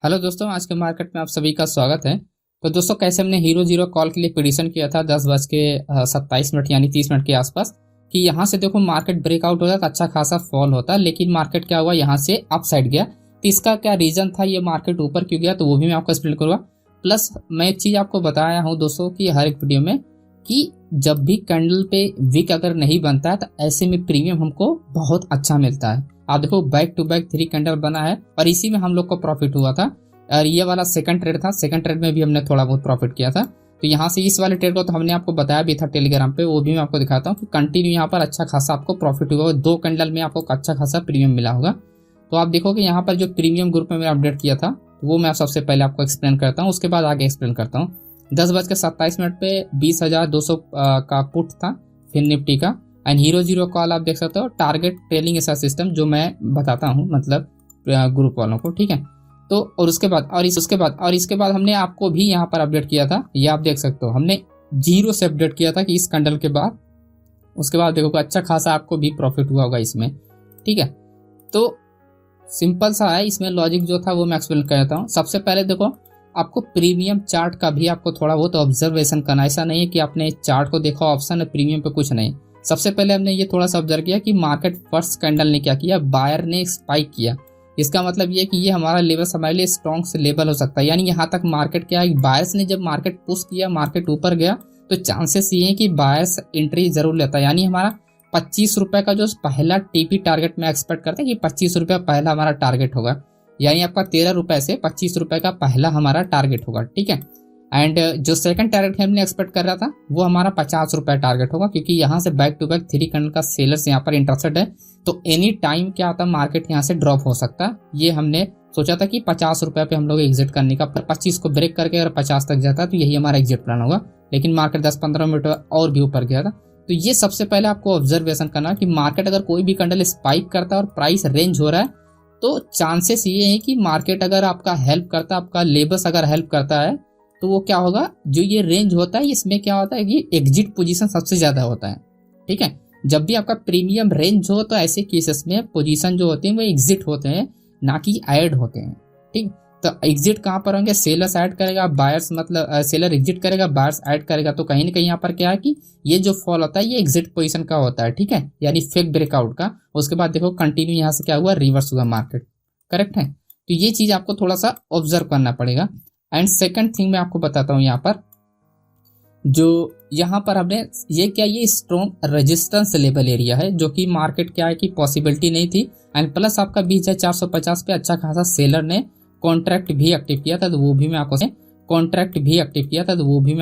Hello दोस्तों, आज के मार्केट में आप सभी का स्वागत है। तो दोस्तों, कैसे हमने हीरो जीरो कॉल के लिए प्रेडिक्शन किया था 10:27 यानी 30 मिनट के आसपास कि यहाँ से देखो मार्केट ब्रेकआउट होता है तो अच्छा खासा फॉल होता है, लेकिन मार्केट क्या हुआ, यहाँ से अप साइड गया। तो इसका क्या रीजन था, ये मार्केट ऊपर क्यों गया, तो वो भी मैं आपको एक्सप्लेन करूँगा। प्लस मैं एक चीज़ आपको बताया हूँ दोस्तों कि हर एक वीडियो में कि जब भी कैंडल पे विक अगर नहीं बनता है तो ऐसे में प्रीमियम हमको बहुत अच्छा मिलता है। आप देखो बैक टू बैक 3 कैंडल बना है और इसी में हम लोग को प्रॉफिट हुआ था। और ये वाला सेकंड ट्रेड था, सेकंड ट्रेड में भी हमने थोड़ा बहुत प्रॉफिट किया था। तो यहाँ से इस वाले ट्रेड को तो हमने आपको बताया भी था टेलीग्राम पे, वो भी मैं आपको दिखाता हूँ कि कंटिन्यू यहाँ पर अच्छा खासा आपको प्रॉफिट हुआ, 2 कैंडल में आपको अच्छा खासा प्रीमियम मिला होगा। तो आप देखोगे यहाँ पर जो प्रीमियम ग्रुप में मैंने अपडेट किया था वो मैं सबसे पहले आपको एक्सप्लेन करता हूँ, उसके बाद आगे एक्सप्लेन करता हूँ। 10:27 पे 20,200 का पुट था फिर निफ्टी का। एंड हीरो जीरो कॉल आप देख सकते हो, टारगेट ट्रेलिंग ऐसा सिस्टम जो मैं बताता हूँ, मतलब ग्रुप वालों को, ठीक है। तो और उसके बाद हमने आपको भी यहाँ पर अपडेट किया था, ये आप देख सकते हो, हमने 0 से अपडेट किया था कि इस कैंडल के बाद, उसके बाद देखो अच्छा खासा आपको भी प्रॉफिट हुआ होगा इसमें, ठीक है। तो सिंपल सा है, इसमें लॉजिक जो था वो मैं एक्सप्लेन करता हूँ। सबसे पहले देखो, आपको प्रीमियम चार्ट का भी आपको थोड़ा बहुत ऑब्जर्वेशन करना, ऐसा नहीं है कि आपने चार्ट को देखा ऑप्शन है प्रीमियम पे कुछ नहीं। सबसे पहले हमने ये थोड़ा सा ऑब्जर्व किया कि मार्केट फर्स्ट कैंडल ने क्या किया, बायर ने स्पाइक किया। इसका मतलब ये कि ये हमारा लेवल हमारे लिए स्ट्रॉन्ग से लेवल हो सकता है, यानी यहाँ तक मार्केट क्या है, बायर्स ने जब मार्केट पुश किया, मार्केट ऊपर गया, तो चांसेस ये है कि बायर्स एंट्री जरूर लेता है। यानी हमारा 25 रुपए का जो पहला टीपी टारगेट में एक्सपेक्ट करते हैं कि 25 रुपया पहला हमारा टारगेट होगा, यानी आपका 13 रुपए से 25 रुपए का पहला हमारा टारगेट होगा, ठीक है। एंड जो सेकंड टारगेट हमने एक्सपेक्ट कर रहा था वो हमारा 50 रुपए टारगेट होगा, क्योंकि यहाँ से बैक टू बैक 3 कैंडल का सेलर्स यहाँ पर इंटरेस्टेड है। तो एनी टाइम क्या होता है, मार्केट यहाँ से ड्रॉप हो सकता है। ये हमने सोचा था कि 50 रुपए पे हम लोग एग्जिट करने का, 25 को ब्रेक करके अगर 50 तक जाता है तो यही हमारा एग्जिट प्लान होगा। लेकिन मार्केट 10-15 मिनट और भी ऊपर गया था। तो ये सबसे पहले आपको ऑब्जर्वेशन करना कि मार्केट अगर कोई भी कैंडल स्पाइक करता है और प्राइस रेंज हो रहा है, तो चांसेस ये है कि मार्केट अगर आपका हेल्प करता है, आपका लेबर्स अगर हेल्प करता है, तो वो क्या होगा, जो ये रेंज होता है इसमें क्या होता है कि एग्जिट पोजीशन सबसे ज्यादा होता है, ठीक है। जब भी आपका प्रीमियम रेंज हो तो ऐसे केसेस में पोजीशन जो होते हैं वो एग्जिट होते हैं, ना कि ऐड होते हैं, ठीक। तो एग्जिट कहाँ पर होंगे, सेलर्स ऐड करेगा, बायर्स मतलब सेलर एग्जिट करेगा, बायर्स ऐड करेगा। तो कहीं ना कहीं यहाँ पर क्या है कि ये जो फॉल होता है ये एग्जिट पोजीशन का होता है, ठीक है, यानी फेक ब्रेकआउट का। उसके बाद देखो कंटिन्यू यहाँ से क्या हुआ, रिवर्स हुआ मार्केट, करेक्ट है। तो ये चीज आपको थोड़ा सा ऑब्जर्व करना पड़ेगा। एंड सेकंड थिंग मैं आपको बताता हूँ, यहाँ पर जो यहाँ पर हमने ये क्या, ये स्ट्रॉन्ग रेजिस्टेंस लेवल एरिया है, जो कि मार्केट क्या है कि पॉसिबिलिटी नहीं थी। एंड प्लस आपका 20,450 पे अच्छा खासा सेलर ने कॉन्ट्रैक्ट भी एक्टिव किया था, तो वो भी मैं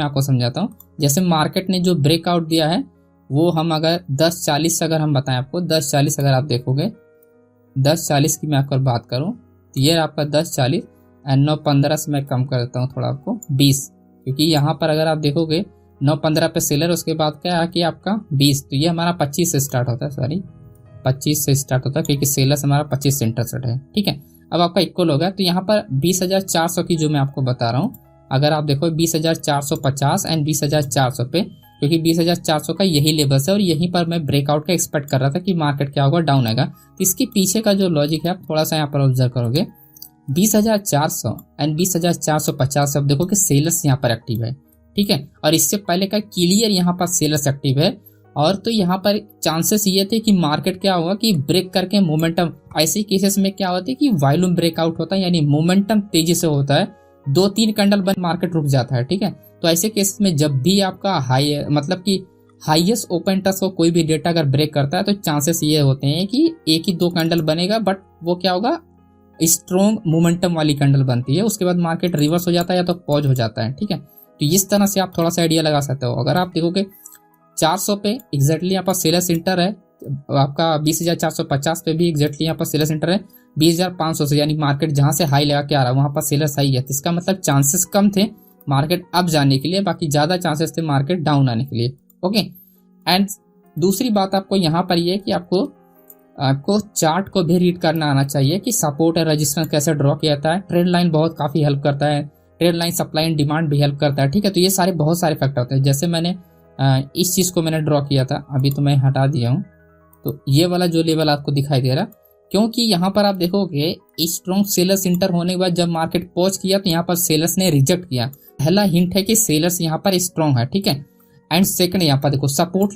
आपको समझाता हूँ। जैसे मार्केट ने जो ब्रेकआउट दिया है वो हम अगर 10:40 अगर हम बताएं आपको, 10:40 अगर आप देखोगे, 10:40 की मैं आपको बात करूँ तो ये आपका 10:40 एंड 9:15 से मैं कम कर देता हूँ थोड़ा आपको 20, क्योंकि यहाँ पर अगर आप देखोगे 9:15 पे सेलर, उसके बाद क्या है कि आपका 20, तो ये हमारा 25 से स्टार्ट होता है, सॉरी 25 से स्टार्ट होता है, क्योंकि सेलर हमारा 25 से इंटरेस्टेड है, ठीक है। अब आपका इक्वल हो गया, तो यहाँ पर 20,400 की जो मैं आपको बता रहा हूँ, अगर आप देखो 20,450 एंड 20,400 पे, क्योंकि 20,400 का यही लेवल है और यहीं पर मैं ब्रेकआउट का एक्सपेक्ट कर रहा था कि मार्केट क्या होगा, डाउन आएगा। तो इसके पीछे का जो लॉजिक है आप थोड़ा सा यहाँ पर ऑब्जर्व करोगे, 20,400 एंड 20,450 अब देखो कि सेलर्स यहाँ पर एक्टिव है, ठीक है। और इससे पहले का क्लियर यहाँ पर सेलर्स एक्टिव है, और तो यहाँ पर चांसेस ये थे कि मार्केट क्या होगा कि ब्रेक करके मोमेंटम, ऐसे केसेस में क्या होता है कि वॉल्यूम ब्रेकआउट होता है, यानी मोमेंटम तेजी से होता है, 2-3 कैंडल बंद मार्केट रुक जाता है, ठीक है। तो ऐसे केसेस में जब भी आपका हाई मतलब कि हाईएस्ट ओपन टच को कोई भी डेटा अगर ब्रेक करता है, तो चांसेस ये होते हैं कि 1 ही 2 कैंडल बनेगा, बट वो क्या होगा, स्ट्रॉन्ग मोमेंटम वाली कैंडल बनती है, उसके बाद मार्केट रिवर्स हो जाता है या तो पॉज हो जाता है, ठीक है। तो इस तरह से आप थोड़ा सा आइडिया लगा सकते हो। अगर आप देखोगे 400 पे एग्जैक्टली यहाँ पर सेलर सेंटर है, आपका 20,450 पे भी एग्जैक्टली यहाँ पर सेलर सेंटर है, 20,500 से, यानी मार्केट जहां से हाई लगा के आ रहा है वहां पर सेलर सही है। तो इसका मतलब चांसेस कम थे मार्केट अप जाने के लिए, बाकी ज्यादा चांसेस थे मार्केट डाउन आने के लिए, ओके। एंड दूसरी बात आपको यहाँ पर ये कि आपको चार्ट को भी रीड करना आना चाहिए कि सपोर्ट और रेजिस्टेंस कैसे ड्रॉ किया जाता है। ट्रेंड लाइन बहुत काफी हेल्प करता है, trend line supply and demand भी हेल्प करता है, ठीक है। तो ये सारे बहुत सारे फैक्टर होते हैं। जैसे मैंने इस चीज को मैंने ड्रॉ किया था, अभी तो मैं हटा दिया हूँ। तो ये वाला जो लेवल आपको दिखाई दे रहा है, क्योंकि यहाँ पर आप देखोगे स्ट्रॉन्ग सेलर्स इंटर होने के बाद जब मार्केट पॉज किया तो यहाँ पर सेलर्स ने रिजेक्ट किया। पहला हिंट है कि सेलर्स यहाँ पर स्ट्रॉन्ग है, ठीक है। एंड सेकंड यहाँ पर देखो support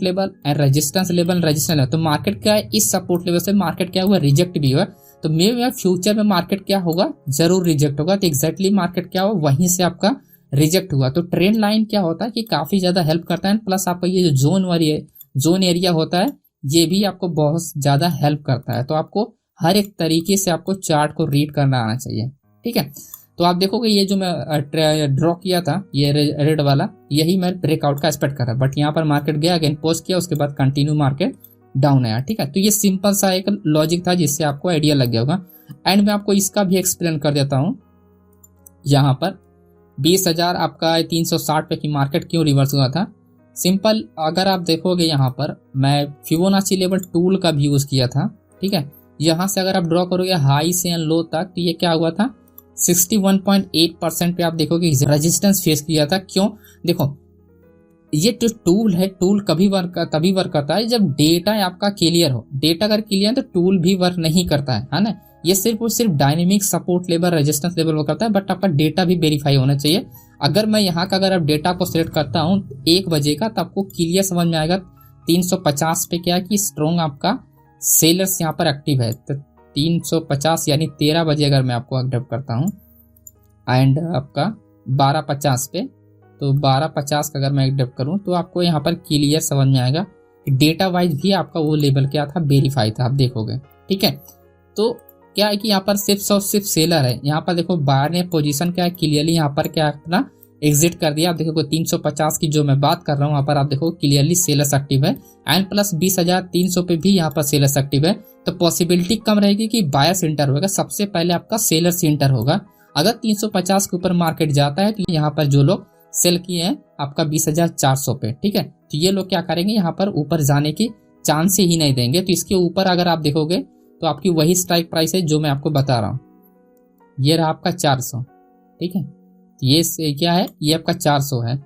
level and resistance level. तो मार्केट क्या है, इस सपोर्ट लेवल से मार्केट क्या हुआ, रिजेक्ट भी हुआ। तो मे बी फ्यूचर में मार्केट क्या होगा, जरूर रिजेक्ट होगा। तो एग्जैक्टली मार्केट क्या हुआ, वहीं से आपका रिजेक्ट हुआ। तो ट्रेंड लाइन क्या होता है कि काफी ज्यादा हेल्प करता है, प्लस आपका ये जो जोन एरिया होता है ये भी आपको बहुत ज्यादा हेल्प करता है। तो आपको हर एक तरीके से आपको चार्ट को रीड करना आना चाहिए, ठीक है। तो आप देखोगे ये जो मैं ड्रॉ किया था ये रेड वाला, यही मैं ब्रेकआउट का एक्सपेक्ट कर रहा, बट यहाँ पर मार्केट गया, अगेन पोस्ट किया, उसके बाद कंटिन्यू मार्केट डाउन आया, ठीक है। तो ये सिंपल सा एक लॉजिक था जिससे आपको आइडिया लग गया होगा। एंड मैं आपको इसका भी एक्सप्लेन कर देता हूँ। यहाँ पर 20,000 आपका 360 पे की मार्केट क्यों रिवर्स हुआ था। सिंपल, अगर आप देखोगे यहाँ पर मैं फिबोनाची लेवल टूल का भी यूज किया था, ठीक है। यहाँ से अगर आप ड्रॉ करोगे हाई से लो तक, तो ये क्या हुआ था 61.8% पे आप देखोगे रेजिस्टेंस फेस किया था। क्यों, देखो ये जो टूल है, टूल तभी वर्क करता है जब डेटा आपका क्लियर हो। डेटा अगर क्लियर है तो टूल भी वर्क नहीं करता है ना। ये सिर्फ और सिर्फ dynamic support level resistance level work करता है, बट आपका डेटा भी वेरीफाई होना चाहिए। अगर मैं यहाँ का अगर आप डेटा को सिलेक्ट करता हूँ 1 बजे का, तो आपको क्लियर समझ में आएगा 350 पे क्या कि स्ट्रॉन्ग आपका सेलर्स यहाँ पर एक्टिव है। तो 350 यानी 13 बजे अगर मैं आपको अपडेट करता हूँ एंड आपका 12:50 पे, तो 12:50 का अगर मैं अपडेट करूँ तो आपको यहाँ पर क्लियर समझ में आएगा कि डेटा वाइज भी आपका वो लेवल क्या था, वेरीफाई था, आप देखोगे, ठीक है। तो क्या है कि यहाँ पर सिर्फ सेलर है। यहाँ पर देखो बायर ने पोजीशन क्या है क्लियरली यहाँ पर क्या अपना एग्जिट कर दिया। आप देखो 350 की जो मैं बात कर रहा हूँ, यहाँ पर आप देखो क्लियरली सेलर्स एक्टिव है एंड प्लस 20,300 पे भी यहाँ पर सेलर्स एक्टिव है। तो पॉसिबिलिटी कम रहेगी कि बायर्स इंटर होगा, सबसे पहले आपका सेलर्स इंटर होगा। अगर 350 के ऊपर मार्केट जाता है तो यहाँ पर जो लोग सेल किए हैं आपका 20,400 पे, ठीक है। तो ये लोग क्या करेंगे, यहाँ पर ऊपर जाने की चांस ही नहीं देंगे। तो इसके ऊपर अगर आप देखोगे तो आपकी वही स्ट्राइक प्राइस है जो मैं आपको बता रहा हूँ। ये रहा आपका 400, ठीक है। ये क्या है, ये आपका 400 है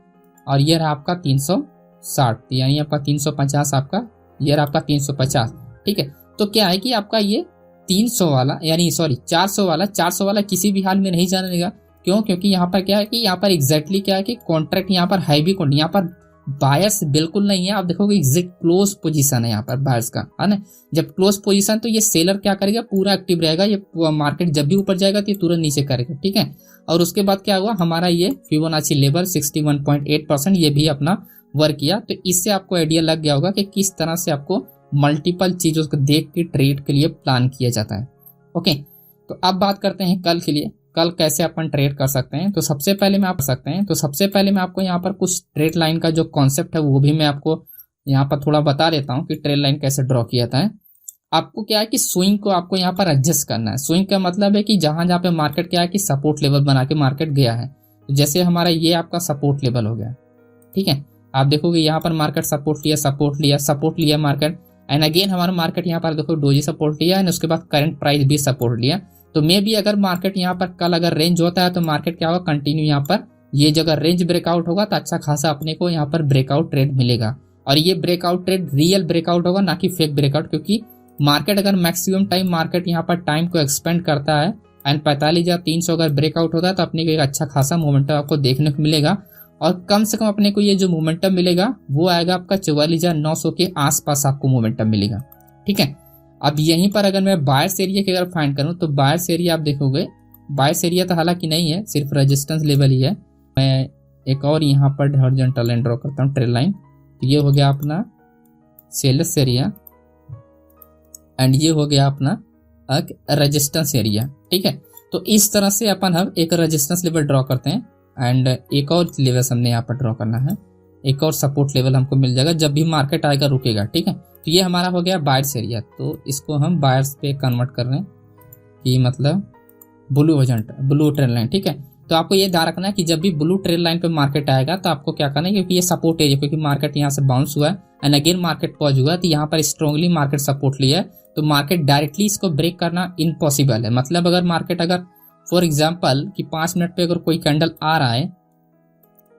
और ये रहा आपका 360, यानी आपका 350 आपका, ये रहा आपका 350, ठीक है। तो क्या है कि आपका ये 300 वाला यानी 400 वाला किसी भी हाल में नहीं जाने देगा। क्यों, क्योंकि यहाँ पर क्या है कि यहाँ पर एग्जैक्टली क्या है कि कॉन्ट्रैक्ट यहाँ पर है भी कौन, यहाँ पर बायर्स बिल्कुल नहीं है। आप देखोगे एग्जैक्ट क्लोज पोजीशन है यहाँ पर बायर्स का, है ना। जब क्लोज पोजीशन तो ये सेलर क्या करेगा, पूरा एक्टिव रहेगा। ये मार्केट जब भी ऊपर जाएगा तो ये तुरंत नीचे करेगा, ठीक है। और उसके बाद क्या हुआ, हमारा ये फिबोनाची लेवल 61.8% ये भी अपना वर्क किया। तो इससे आपको आइडिया लग गया होगा कि किस तरह से आपको मल्टीपल चीजों को देख के ट्रेड के लिए प्लान किया जाता है। ओके, तो अब बात करते हैं कल के लिए, कल कैसे अपन ट्रेड कर सकते हैं। तो सबसे पहले मैं आपको यहाँ पर कुछ ट्रेड लाइन का जो कॉन्सेप्ट है वो भी मैं आपको यहाँ पर थोड़ा बता देता हूँ कि ट्रेड लाइन कैसे ड्रॉ किया जाता है। आपको क्या है कि स्विंग को आपको यहाँ पर एडजस्ट करना है। स्विंग का मतलब है कि जहां पे मार्केट क्या है कि सपोर्ट लेवल बना के मार्केट गया है। तो जैसे हमारा ये आपका सपोर्ट लेवल हो गया, ठीक है। आप देखोगे यहाँ पर मार्केट सपोर्ट लिया मार्केट एंड अगेन हमारा मार्केट यहाँ पर देखो डोजी सपोर्ट लिया एंड उसके बाद करंट प्राइस भी सपोर्ट लिया। तो मे भी अगर मार्केट यहाँ पर कल अगर रेंज होता है तो मार्केट क्या होगा, कंटिन्यू यहाँ पर ये जगह रेंज ब्रेकआउट होगा तो अच्छा खासा अपने को यहाँ पर ब्रेकआउट ट्रेड मिलेगा। और ये ब्रेकआउट ट्रेड रियल ब्रेकआउट होगा, ना कि फेक ब्रेकआउट। क्योंकि मार्केट अगर मैक्सिमम टाइम मार्केट यहाँ पर टाइम को एक्सपेंड करता है एंड 45,300 अगर ब्रेकआउट होता है तो अपने को एक अच्छा खासा मोमेंटम आपको देखने को मिलेगा। और कम से कम अपने को ये जो मोमेंटम मिलेगा वो आएगा आपका 44,900 के आसपास आपको मोमेंटम मिलेगा, ठीक है। अब यहीं पर अगर मैं बायर्स एरिया की अगर फाइंड करूं तो बायर्स एरिया आप देखोगे, बायर्स एरिया तो हालांकि नहीं है, सिर्फ रेजिस्टेंस लेवल ही है। मैं एक और यहाँ पर हॉरिजॉन्टल लाइन ड्रॉ करता हूँ, ट्रेड लाइन। तो ये हो गया अपना सेल्स एरिया एंड ये हो गया अपना रेजिस्टेंस एरिया, ठीक है। तो इस तरह से अपन हम एक रेजिस्टेंस लेवल ड्रॉ करते हैं एंड एक और लेवल हमने यहाँ पर ड्रॉ करना है, एक और सपोर्ट लेवल हमको मिल जाएगा जब भी मार्केट आएगा रुकेगा, ठीक है। तो ये हमारा हो गया बायर्स एरिया। तो इसको हम बायर्स पे कन्वर्ट कर रहे हैं कि मतलब ब्लू ट्रेड लाइन, ठीक है। तो आपको ये ध्यान रखना है कि जब भी ब्लू ट्रेड लाइन पे मार्केट आएगा तो आपको क्या करना है, क्योंकि ये सपोर्ट एरिया, क्योंकि मार्केट यहाँ से बाउंस हुआ है एंड अगेन मार्केट पॉज हुआ है तो यहाँ पर स्ट्रांगली मार्केट सपोर्ट लिया है। तो मार्केट डायरेक्टली इसको ब्रेक करना इम्पॉसिबल है। मतलब अगर मार्केट अगर फॉर एग्जाम्पल कि 5 मिनट पे अगर कोई कैंडल आ रहा है,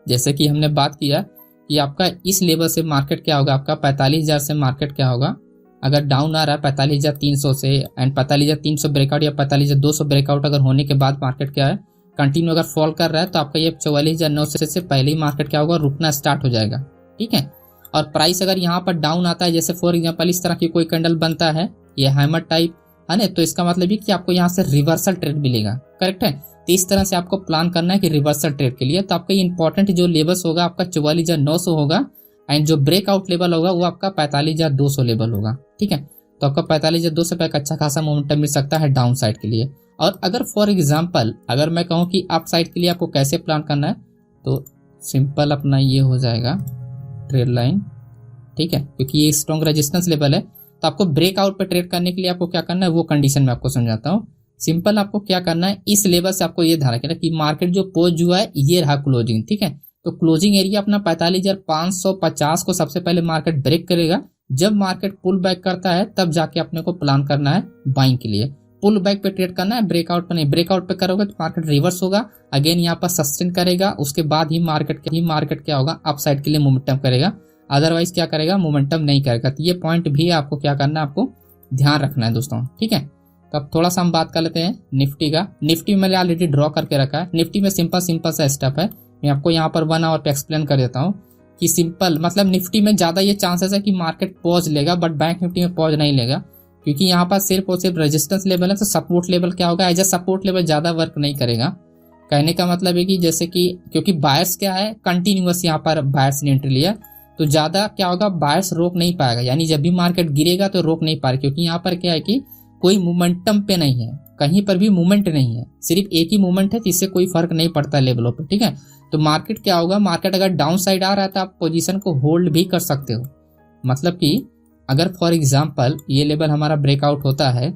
जैसे कि हमने बात किया कि आपका इस लेवल से मार्केट क्या होगा, आपका 45,000 से मार्केट क्या होगा अगर डाउन आ रहा है 45,300 से एंड 45,300 ब्रेकआउट या 45,200 ब्रेकआउट अगर होने के बाद मार्केट क्या है कंटिन्यू अगर फॉल कर रहा है तो आपका ये 44,900 से पहले ही मार्केट क्या होगा रुकना स्टार्ट हो जाएगा। ठीक है, और प्राइस अगर यहाँ पर डाउन आता है जैसे फॉर एग्जांपल इस तरह की कोई कैंडल बनता है ये हैमर टाइप है ना, तो इसका मतलब ये कि आपको यहाँ से रिवर्सल ट्रेड मिलेगा। करेक्ट है, तो इस तरह से आपको प्लान करना है कि रिवर्सल ट्रेड के लिए। तो आपका इंपॉर्टेंट जो लेवल्स होगा आपका 44,900 होगा एंड जो ब्रेकआउट लेवल होगा वो आपका 45,200 लेवल होगा। ठीक है, तो आपका 45,200 पे एक अच्छा खासा मोमेंटम मिल सकता है डाउन साइड के लिए। और अगर फॉर एग्जांपल अगर मैं कहूँ कि अप साइड के लिए आपको कैसे प्लान करना है तो सिंपल अपना ये हो जाएगा ट्रेड लाइन। ठीक है, क्योंकि ये स्ट्रॉन्ग रेजिस्टेंस लेवल है तो आपको ब्रेकआउट पे ट्रेड करने के लिए आपको क्या करना है वो कंडीशन में आपको समझाता हूँ। सिंपल आपको क्या करना है इस लेवल से आपको ये ध्यान रखना कि मार्केट जो पोज हुआ है ये रहा क्लोजिंग। ठीक है, तो क्लोजिंग एरिया अपना 45,550 को सबसे पहले मार्केट ब्रेक करेगा। जब मार्केट पुल बैक करता है तब जाके अपने को प्लान करना है बाइंग के लिए। पुल बैक पे ट्रेड करना है, ब्रेकआउट पे नहीं। ब्रेकआउट पे करोगे तो मार्केट रिवर्स होगा, अगेन यहाँ पर सस्टेन करेगा, उसके बाद ही मार्केट क्या होगा अप साइड के लिए मोमेंटम करेगा, अदरवाइज क्या करेगा मोमेंटम नहीं करेगा। तो ये पॉइंट भी आपको क्या करना है आपको ध्यान रखना है दोस्तों। ठीक है, तो अब थोड़ा सा हम बात कर लेते हैं निफ्टी का। निफ्टी में मैंने ऑलरेडी ड्रॉ करके रखा है। निफ्टी में सिंपल सा स्टेप है, मैं आपको यहाँ पर 1 आवर पे एक्सप्लेन कर देता हूँ कि सिंपल मतलब निफ्टी में ज्यादा ये चांसेस है कि मार्केट पॉज लेगा बट बैंक निफ्टी में पॉज नहीं लेगा, क्योंकि यहाँ पर सिर्फ और सिर्फ रेजिस्टेंस लेवल है। तो सपोर्ट लेवल क्या होगा एज ए सपोर्ट लेवल ज्यादा वर्क नहीं करेगा। कहने का मतलब है कि जैसे कि क्योंकि बायर्स क्या है कंटिन्यूअस यहाँ पर बायर्स ने एंट्री लिया तो ज्यादा क्या होगा बायर्स रोक नहीं पाएगा, यानी जब भी मार्केट गिरेगा तो रोक नहीं पाएगा, क्योंकि यहाँ पर क्या है कि कोई मोमेंटम पे नहीं है, कहीं पर भी मूवमेंट नहीं है, सिर्फ एक ही मूवमेंट है जिससे कोई फर्क नहीं पड़ता लेवलों पे। ठीक है, तो मार्केट क्या होगा मार्केट अगर डाउन साइड आ रहा है तो आप पोजीशन को होल्ड भी कर सकते हो। मतलब कि अगर फॉर एग्जांपल ये लेवल हमारा ब्रेकआउट होता है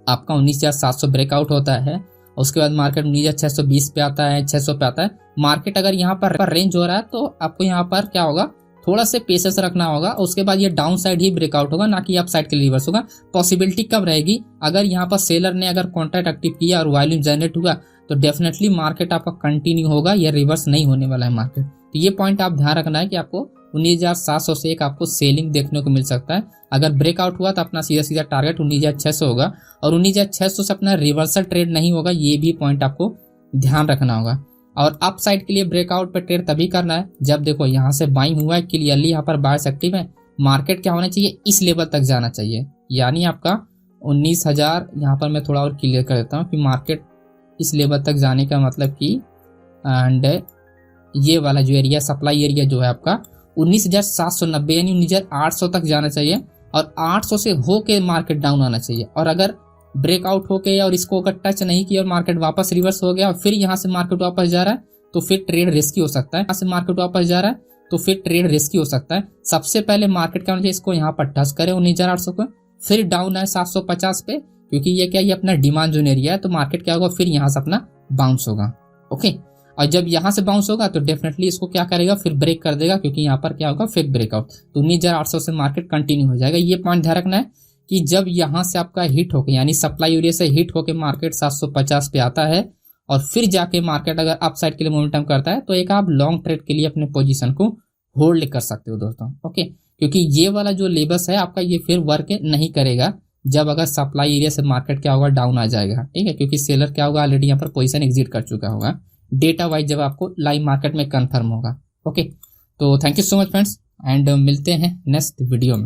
आपका 19,700 ब्रेकआउट होता है, उसके बाद मार्केट 19,620 पे आता है 600 पे आता है। मार्केट अगर यहाँ पर रेंज हो रहा है तो आपको यहाँ पर क्या होगा थोड़ा से पेशेंस रखना होगा, उसके बाद ये डाउन साइड ही ब्रेकआउट होगा ना कि अप साइड के लिए रिवर्स होगा। पॉसिबिलिटी कब रहेगी अगर यहाँ पर सेलर ने अगर कॉन्ट्रैक्ट एक्टिव किया और वॉल्यूम जनरेट हुआ तो डेफिनेटली मार्केट आपका कंटिन्यू होगा, ये रिवर्स नहीं होने वाला है मार्केट। तो ये पॉइंट आप ध्यान रखना है कि आपको 19,700 से एक आपको सेलिंग देखने को मिल सकता है। अगर ब्रेकआउट हुआ तो अपना सीधा टारगेट 19,600 होगा और 19,600 से अपना रिवर्सल ट्रेड नहीं होगा, ये भी पॉइंट आपको ध्यान रखना होगा। और अप साइड के लिए ब्रेकआउट पे ट्रेड तभी करना है जब देखो यहाँ से बाइंग हुआ है क्लियरली, यहाँ पर बायर्स एक्टिव है, मार्केट क्या होना चाहिए इस लेवल तक जाना चाहिए, यानी आपका 19,000। यहाँ पर मैं थोड़ा और क्लियर कर देता हूँ कि मार्केट इस लेवल तक जाने का मतलब कि एंड ये वाला जो एरिया सप्लाई एरिया जो है आपका 19,790 यानी 19,800 तक जाना चाहिए और 800 से होके मार्केट डाउन आना चाहिए। और अगर ब्रेकआउट हो गया और इसको अगर टच नहीं किया और मार्केट वापस रिवर्स हो गया और फिर यहाँ से मार्केट वापस जा रहा है तो फिर ट्रेड रिस्की हो सकता है। यहाँ से मार्केट वापस जा रहा है तो फिर ट्रेड रिस्की हो सकता है। सबसे पहले मार्केट क्या होना चाहिए इसको यहाँ पर टच करे 19,800 को, फिर डाउन है 750 पे, क्योंकि ये क्या ये अपना डिमांड जोन एरिया है तो मार्केट क्या होगा फिर यहाँ से अपना बाउंस होगा। ओके, और जब यहाँ से बाउंस होगा तो डेफिनेटली इसको क्या करेगा फिर ब्रेक कर देगा, क्योंकि यहाँ पर क्या होगा फिर ब्रेकआउट, तो 19,800 से मार्केट कंटिन्यू हो जाएगा। ये पॉइंट ध्यान रखना है कि जब यहाँ से आपका हिट होकर यानी सप्लाई एरिया से हिट होकर मार्केट 750 पे आता है और फिर जाके मार्केट अगर अप साइड के लिए मोमेंटम करता है तो एक आप लॉन्ग ट्रेड के लिए अपने पोजीशन को होल्ड कर सकते हो दोस्तों। ओके, क्योंकि ये वाला जो लेवल्स है आपका ये फिर वर्क नहीं करेगा जब अगर सप्लाई एरिया से मार्केट क्या होगा डाउन आ जाएगा। ठीक है, क्योंकि सेलर क्या होगा ऑलरेडी यहाँ पर पोजीशन एग्जिट कर चुका होगा डेटा वाइज जब आपको लाइव मार्केट में कंफर्म होगा। ओके, तो thank you so much friends and मिलते हैं नेक्स्ट वीडियो में।